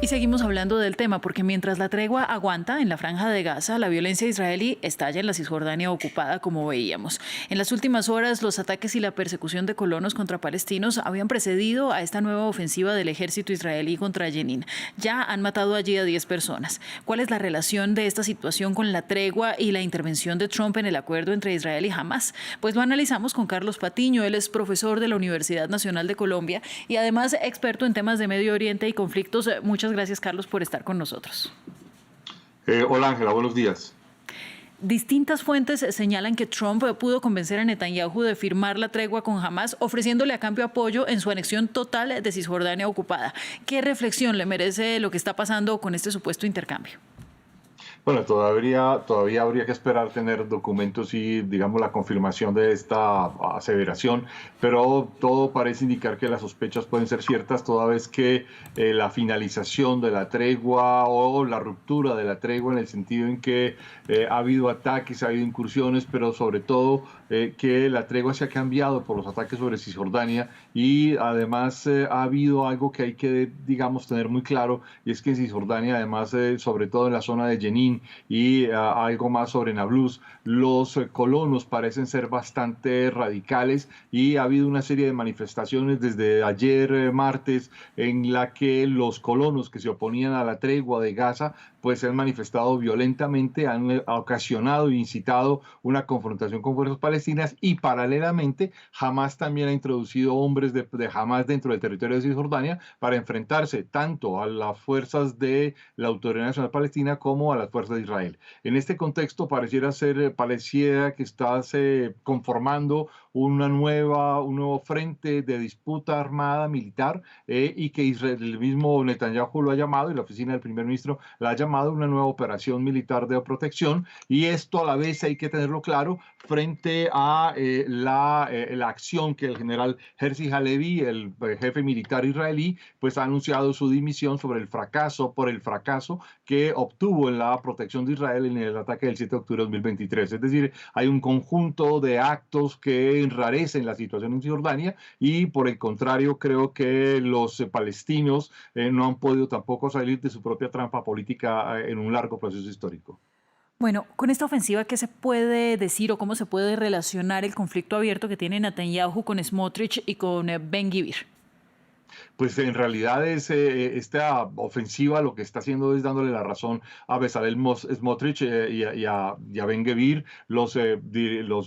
Y seguimos hablando del tema, porque mientras la tregua aguanta en la Franja de Gaza, la violencia israelí estalla en la Cisjordania ocupada, como veíamos. En las últimas horas, los ataques y la persecución de colonos contra palestinos habían precedido a esta nueva ofensiva del ejército israelí contra Jenin. Ya han matado allí a 10 personas. ¿Cuál es la relación de esta situación con la tregua y la intervención de Trump en el acuerdo entre Israel y Hamás? Pues lo analizamos con Carlos Patiño. Él es profesor de la Universidad Nacional de Colombia y además experto en temas de Medio Oriente y conflictos. Muchas gracias, Carlos, por estar con nosotros. Hola Ángela, buenos días. Distintas fuentes señalan que Trump pudo convencer a Netanyahu de firmar la tregua con Hamás, ofreciéndole a cambio apoyo en su anexión total de Cisjordania ocupada. ¿Qué reflexión le merece lo que está pasando con este supuesto intercambio? Bueno, todavía habría que esperar tener documentos y, digamos, la confirmación de esta aseveración, pero todo parece indicar que las sospechas pueden ser ciertas, toda vez que la finalización de la tregua o la ruptura de la tregua, en el sentido en que ha habido ataques, ha habido incursiones, pero sobre todo que la tregua se ha cambiado por los ataques sobre Cisjordania y además ha habido algo que hay que, digamos, tener muy claro, y es que en Cisjordania, además, sobre todo en la zona de Jenin, y algo más sobre Nablus, los colonos parecen ser bastante radicales y ha habido una serie de manifestaciones desde ayer martes en la que los colonos que se oponían a la tregua de Gaza pues se han manifestado violentamente, han ocasionado e incitado una confrontación con fuerzas palestinas y paralelamente Hamás también ha introducido hombres de Hamás dentro del territorio de Cisjordania para enfrentarse tanto a las fuerzas de la Autoridad Nacional Palestina como a las fuerzas de Israel. En este contexto pareciera que está conformando un nuevo frente de disputa armada militar y que Israel, el mismo Netanyahu lo ha llamado y la oficina del primer ministro la ha llamado una nueva operación militar de protección, y esto a la vez hay que tenerlo claro frente a la acción que el general Herzi Halevi, el jefe militar israelí, pues ha anunciado su dimisión por el fracaso que obtuvo en la protección de Israel en el ataque del 7 de octubre de 2023. Es decir, hay un conjunto de actos que enrarecen la situación en Cisjordania y por el contrario creo que los palestinos no han podido tampoco salir de su propia trampa política en un largo proceso histórico. Bueno, con esta ofensiva, ¿qué se puede decir o cómo se puede relacionar el conflicto abierto que tiene Netanyahu con Smotrich y con Ben-Gvir? Pues en realidad esta ofensiva lo que está haciendo es dándole la razón a Bezalel Smotrich y a Ben-Gvir, los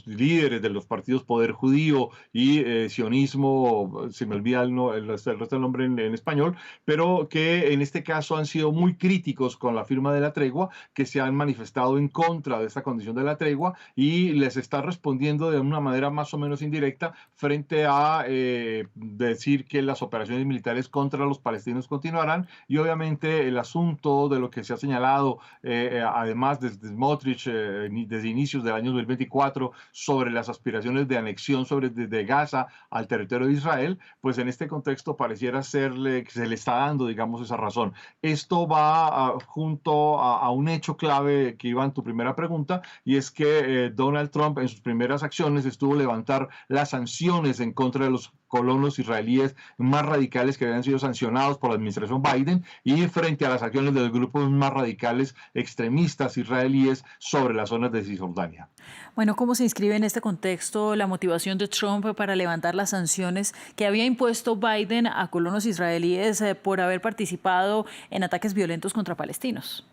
líderes de los partidos Poder Judío y Sionismo, se me olvida el resto del nombre en español, pero que en este caso han sido muy críticos con la firma de la tregua, que se han manifestado en contra de esta condición de la tregua y les está respondiendo de una manera más o menos indirecta frente a decir que las operaciones militares contra los palestinos continuarán, y obviamente el asunto de lo que se ha señalado además desde Smotrich desde inicios del año 2024 sobre las aspiraciones de anexión de Gaza al territorio de Israel, pues en este contexto pareciera serle que se le está dando, digamos, esa razón. Esto va junto a un hecho clave que iba en tu primera pregunta, y es que Donald Trump en sus primeras acciones estuvo levantar las sanciones en contra de los colonos israelíes más radicales que habían sido sancionados por la administración Biden, y frente a las acciones de los grupos más radicales extremistas israelíes sobre las zonas de Cisjordania. Bueno, ¿cómo se inscribe en este contexto la motivación de Trump para levantar las sanciones que había impuesto Biden a colonos israelíes por haber participado en ataques violentos contra palestinos?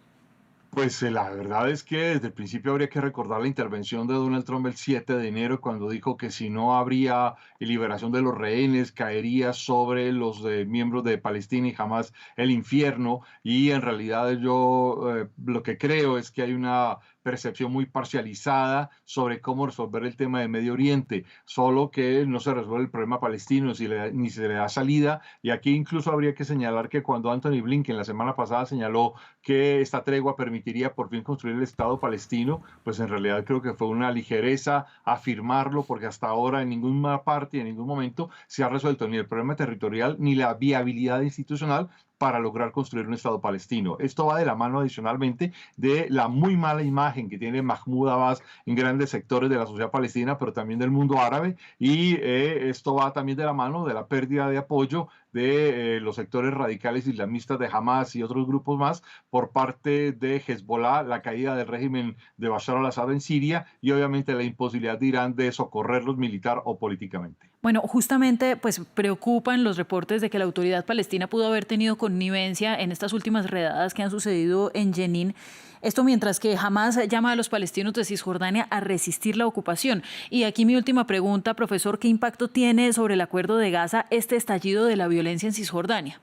Pues la verdad es que desde el principio habría que recordar la intervención de Donald Trump el 7 de enero, cuando dijo que si no habría liberación de los rehenes, caería sobre los miembros de Palestina y jamás el infierno. Y en realidad yo lo que creo es que hay una percepción muy parcializada sobre cómo resolver el tema de Medio Oriente, solo que no se resuelve el problema palestino ni se le da salida. Y aquí incluso habría que señalar que cuando Anthony Blinken la semana pasada señaló que esta tregua permitiría por fin construir el Estado palestino, pues en realidad creo que fue una ligereza afirmarlo, porque hasta ahora en ninguna parte y en ningún momento se ha resuelto ni el problema territorial ni la viabilidad institucional para lograr construir un Estado palestino. Esto va de la mano adicionalmente de la muy mala imagen que tiene Mahmoud Abbas en grandes sectores de la sociedad palestina, pero también del mundo árabe, y esto va también de la mano de la pérdida de apoyo de los sectores radicales islamistas de Hamas y otros grupos más, por parte de Hezbollah, la caída del régimen de Bashar al-Assad en Siria y obviamente la imposibilidad de Irán de socorrerlos militar o políticamente. Bueno, justamente pues preocupan los reportes de que la autoridad palestina pudo haber tenido connivencia en estas últimas redadas que han sucedido en Jenin. Esto mientras que Hamás llama a los palestinos de Cisjordania a resistir la ocupación. Y aquí mi última pregunta, profesor, ¿qué impacto tiene sobre el acuerdo de Gaza este estallido de la violencia en Cisjordania?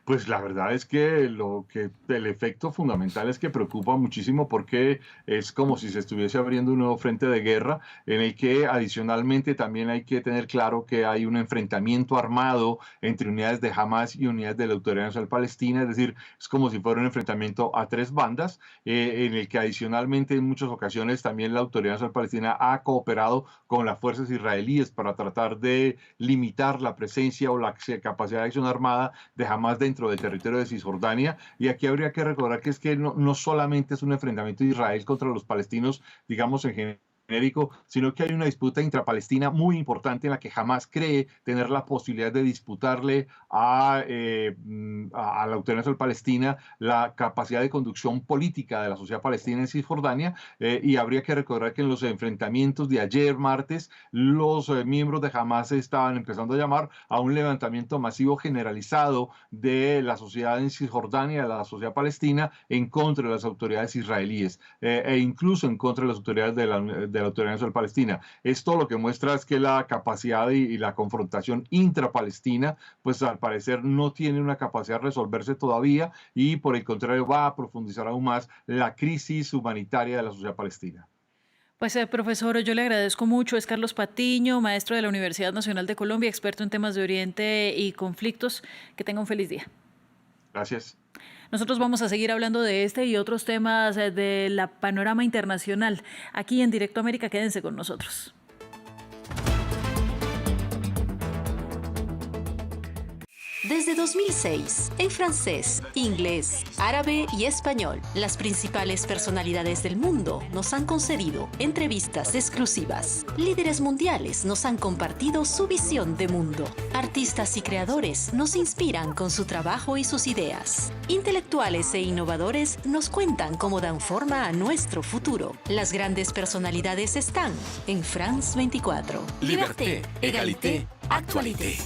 Pues la verdad es que el efecto fundamental es que preocupa muchísimo porque es como si se estuviese abriendo un nuevo frente de guerra en el que adicionalmente también hay que tener claro que hay un enfrentamiento armado entre unidades de Hamas y unidades de la Autoridad Nacional Palestina, es decir, es como si fuera un enfrentamiento a tres bandas, en el que adicionalmente en muchas ocasiones también la Autoridad Nacional Palestina ha cooperado con las fuerzas israelíes para tratar de limitar la presencia o la capacidad de acción armada de Hamas dentro del territorio de Cisjordania. Y aquí habría que recordar que es que no solamente es un enfrentamiento de Israel contra los palestinos, digamos en general, genérico, sino que hay una disputa intrapalestina muy importante en la que Hamas cree tener la posibilidad de disputarle a la Autoridad Nacional Palestina la capacidad de conducción política de la sociedad palestina en Cisjordania, y habría que recordar que en los enfrentamientos de ayer martes los miembros de Hamas estaban empezando a llamar a un levantamiento masivo generalizado de la sociedad en Cisjordania, de la sociedad palestina, en contra de las autoridades israelíes, e incluso en contra de las autoridades de la Autoridad Nacional Palestina. Esto lo que muestra es que la capacidad y la confrontación intrapalestina, pues al parecer no tiene una capacidad de resolverse todavía y por el contrario va a profundizar aún más la crisis humanitaria de la sociedad palestina. Pues profesor, yo le agradezco mucho. Es Carlos Patiño, maestro de la Universidad Nacional de Colombia, experto en temas de Oriente y conflictos. Que tenga un feliz día. Gracias. Nosotros vamos a seguir hablando de este y otros temas de la panorama internacional. Aquí en Directo América, quédense con nosotros. Desde 2006, en francés, inglés, árabe y español, las principales personalidades del mundo nos han concedido entrevistas exclusivas. Líderes mundiales nos han compartido su visión de mundo. Artistas y creadores nos inspiran con su trabajo y sus ideas. Intelectuales e innovadores nos cuentan cómo dan forma a nuestro futuro. Las grandes personalidades están en France 24. Liberté, égalité, actualité.